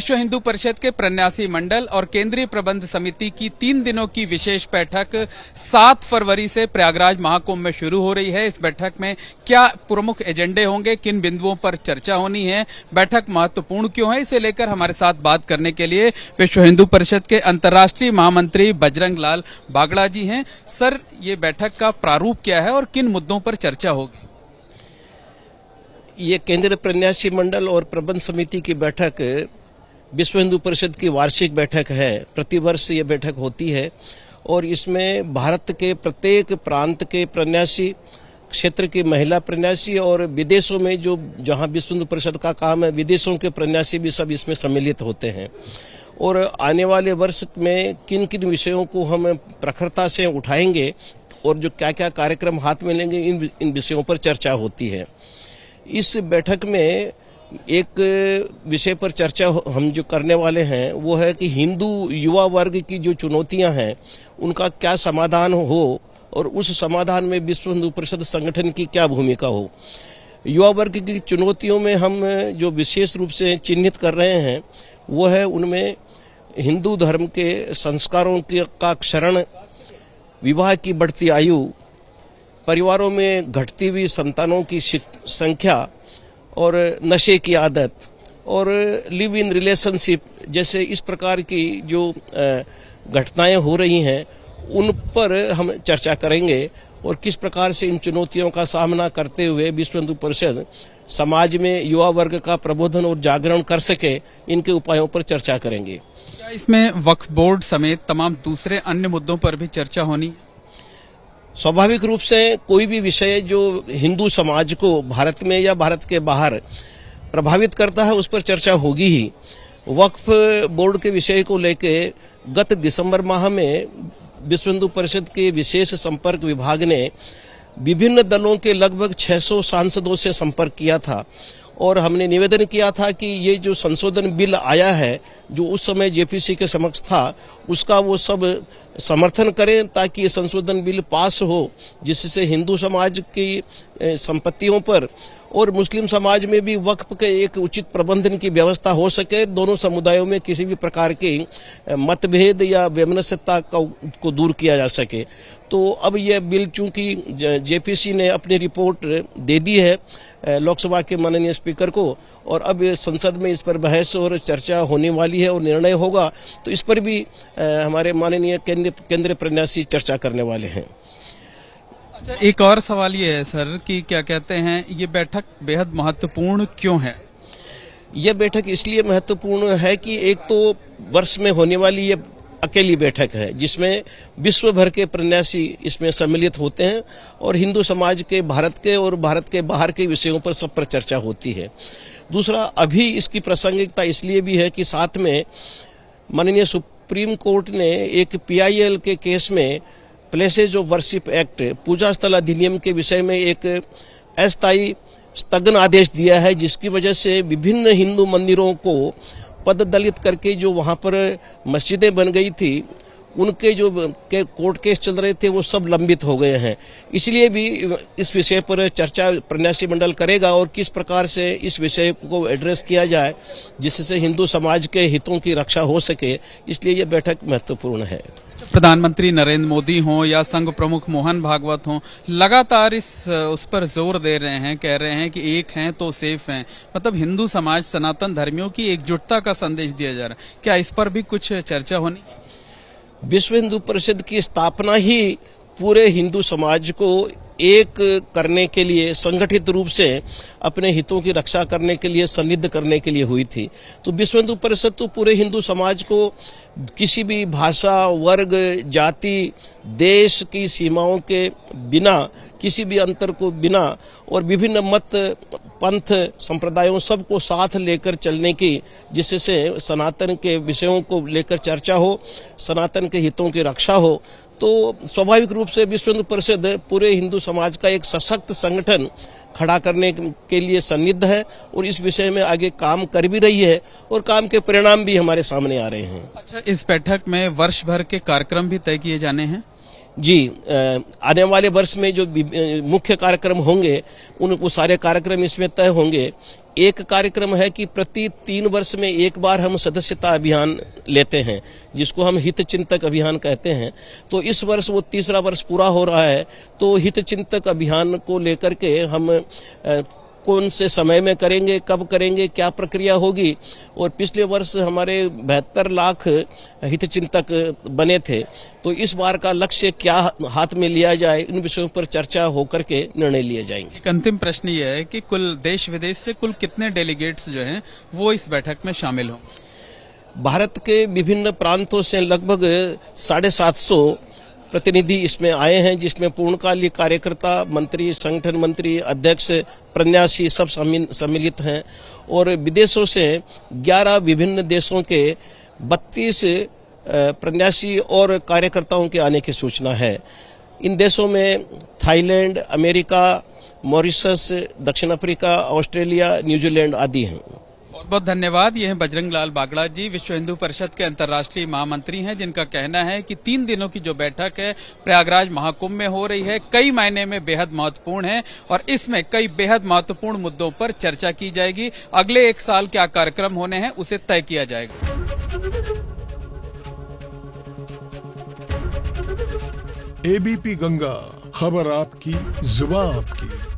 विश्व हिंदू परिषद के प्रन्यासी मंडल और केंद्रीय प्रबंध समिति की 3 दिनों की विशेष बैठक 7 फरवरी से प्रयागराज महाकुंभ में शुरू हो रही है। इस बैठक में क्या प्रमुख एजेंडे होंगे, किन बिंदुओं पर चर्चा होनी है, बैठक महत्वपूर्ण क्यों है, इसे लेकर हमारे साथ बात करने के लिए विश्व हिंदू परिषद के अंतर्राष्ट्रीय महामंत्री बजरंग लाल बागड़ा जी हैं। सर, ये बैठक का प्रारूप क्या है और किन मुद्दों पर चर्चा होगी? ये केंद्रीय प्रन्यासी मंडल और प्रबंध समिति की बैठक विश्व हिंदू परिषद की वार्षिक बैठक है। प्रतिवर्ष ये बैठक होती है और इसमें भारत के प्रत्येक प्रांत के प्रन्यासी, क्षेत्र की महिला प्रन्यासी और विदेशों में जो जहां विश्व हिंदू परिषद का काम है, विदेशों के प्रन्यासी भी सब इसमें सम्मिलित होते हैं। और आने वाले वर्ष में किन किन विषयों को हम प्रखरता से उठाएंगे और जो क्या क्या कार्यक्रम हाथ में लेंगे, इन विषयों पर चर्चा होती है। इस बैठक में एक विषय पर चर्चा हम जो करने वाले हैं वो है कि हिंदू युवा वर्ग की जो चुनौतियां हैं उनका क्या समाधान हो और उस समाधान में विश्व हिंदू परिषद संगठन की क्या भूमिका हो। युवा वर्ग की चुनौतियों में हम जो विशेष रूप से चिन्हित कर रहे हैं वो है उनमें हिंदू धर्म के संस्कारों का क्षरण, विवाह की बढ़ती आयु, परिवारों में घटती हुई संतानों की संख्या और नशे की आदत और लिव इन रिलेशनशिप जैसे इस प्रकार की जो घटनाएं हो रही हैं उन पर हम चर्चा करेंगे और किस प्रकार से इन चुनौतियों का सामना करते हुए विश्व हिंदू परिषद समाज में युवा वर्ग का प्रबोधन और जागरण कर सके, इनके उपायों पर चर्चा करेंगे। क्या इसमें वक्फ बोर्ड समेत तमाम दूसरे अन्य मुद्दों पर भी चर्चा होनी? स्वाभाविक रूप से कोई भी विषय जो हिंदू समाज को भारत में या भारत के बाहर प्रभावित करता है उस पर चर्चा होगी ही। वक्फ बोर्ड के विषय को लेके गत दिसंबर माह में विश्व हिंदू परिषद के विशेष संपर्क विभाग ने विभिन्न दलों के लगभग 600 सांसदों से संपर्क किया था और हमने निवेदन किया था कि ये जो संशोधन बिल आया है जो उस समय जेपीसी के समक्ष था उसका वो सब समर्थन करें ताकि ये संशोधन बिल पास हो, जिससे हिंदू समाज की संपत्तियों पर और मुस्लिम समाज में भी वक्फ के एक उचित प्रबंधन की व्यवस्था हो सके। दोनों समुदायों में किसी भी प्रकार के मतभेद या वैमनस्यता को दूर किया जा सके। तो अब यह बिल चूंकि जेपीसी ने अपनी रिपोर्ट दे दी है लोकसभा के माननीय स्पीकर को और अब संसद में इस पर बहस और चर्चा होने वाली है और निर्णय होगा, तो इस पर भी हमारे माननीय केंद्रीय प्रन्यासी चर्चा करने वाले हैं। अच्छा, एक और सवाल ये है सर कि क्या कहते हैं ये बैठक बेहद महत्वपूर्ण क्यों है? यह बैठक इसलिए महत्वपूर्ण है कि एक तो वर्ष में होने वाली ये अकेली बैठक है जिसमें विश्व भर के प्रन्यासी इसमें सम्मिलित होते हैं और हिंदू समाज के भारत के और भारत के बाहर के विषयों पर सब पर चर्चा होती है। दूसरा, अभी इसकी प्रासंगिकता इसलिए भी है कि साथ में माननीय सुप्रीम कोर्ट ने एक पीआईएल के केस में प्लेसेज ऑफ वर्शिप एक्ट, पूजा स्थल अधिनियम के विषय में एक अस्थायी स्थगन आदेश दिया है, जिसकी वजह से विभिन्न हिंदू मंदिरों को पद दलित करके जो वहां पर मस्जिदें बन गई थी उनके जो कोर्ट केस चल रहे थे वो सब लंबित हो गए हैं। इसलिए भी इस विषय पर चर्चा प्रन्यासी मंडल करेगा और किस प्रकार से इस विषय को एड्रेस किया जाए जिससे हिंदू समाज के हितों की रक्षा हो सके, इसलिए ये बैठक महत्वपूर्ण है। प्रधानमंत्री नरेंद्र मोदी हों या संघ प्रमुख मोहन भागवत हों, लगातार उस पर जोर दे रहे हैं, कह रहे हैं कि एक हैं तो सेफ हैं, मतलब हिंदू समाज सनातन धर्मियों की एकजुटता का संदेश दिया जा रहा है। क्या इस पर भी कुछ चर्चा होनी? विश्व हिंदू परिषद की स्थापना ही पूरे हिंदू समाज को एक करने के लिए, संगठित रूप से अपने हितों की रक्षा करने के लिए, सन्निध करने के लिए हुई थी। तो विश्व हिंदू परिषद तो पूरे हिंदू समाज को किसी भी भाषा, वर्ग, जाति, देश की सीमाओं के बिना, किसी भी अंतर को बिना और विभिन्न मत, पंथ, संप्रदायों सबको साथ लेकर चलने की, जिससे सनातन के विषयों को लेकर चर्चा हो, सनातन के हितों की रक्षा हो। तो स्वाभाविक रूप से विश्व हिंदू परिषद पूरे हिंदू समाज का एक सशक्त संगठन खड़ा करने के लिए सन्निध है और इस विषय में आगे काम कर भी रही है और काम के परिणाम भी हमारे सामने आ रहे हैं। अच्छा, इस बैठक में वर्ष भर के कार्यक्रम भी तय किए जाने हैं? जी, आने वाले वर्ष में जो मुख्य कार्यक्रम होंगे वो सारे कार्यक्रम इसमें तय होंगे। एक कार्यक्रम है कि प्रति 3 वर्ष में एक बार हम सदस्यता अभियान लेते हैं, जिसको हम हित चिंतक अभियान कहते हैं। तो इस वर्ष वो 3रा वर्ष पूरा हो रहा है, तो हित चिंतक अभियान को लेकर के हम कौन से समय में करेंगे, कब करेंगे, क्या प्रक्रिया होगी। और पिछले वर्ष हमारे 72 लाख हितचिंतक बने थे, तो इस बार का लक्ष्य क्या हाथ में लिया जाए, इन विषयों पर चर्चा होकर के निर्णय लिए जाएंगे। एक अंतिम प्रश्न ये है कि कुल देश विदेश से कुल कितने डेलीगेट्स जो हैं वो इस बैठक में शामिल होंगे? भारत के विभिन्न प्रांतों से लगभग 750 प्रतिनिधि इसमें आए हैं, जिसमें पूर्णकालिक कार्यकर्ता, मंत्री, संगठन मंत्री, अध्यक्ष, प्रन्यासी सब सम्मिलित हैं। और विदेशों से 11 विभिन्न देशों के 32 प्रन्यासी और कार्यकर्ताओं के आने की सूचना है। इन देशों में थाईलैंड, अमेरिका, मॉरिशस, दक्षिण अफ्रीका, ऑस्ट्रेलिया, न्यूजीलैंड आदि हैं। बहुत बहुत धन्यवाद। ये हैं बजरंग लाल बागड़ा जी, विश्व हिंदू परिषद के अंतर्राष्ट्रीय महामंत्री हैं, जिनका कहना है कि 3 दिनों की जो बैठक है प्रयागराज महाकुंभ में हो रही है, कई मायने में बेहद महत्वपूर्ण है और इसमें कई बेहद महत्वपूर्ण मुद्दों पर चर्चा की जाएगी। अगले 1 साल क्या कार्यक्रम होने हैं उसे तय किया जाएगा। एबीपी गंगा, खबर आपकी, जुबान आपकी।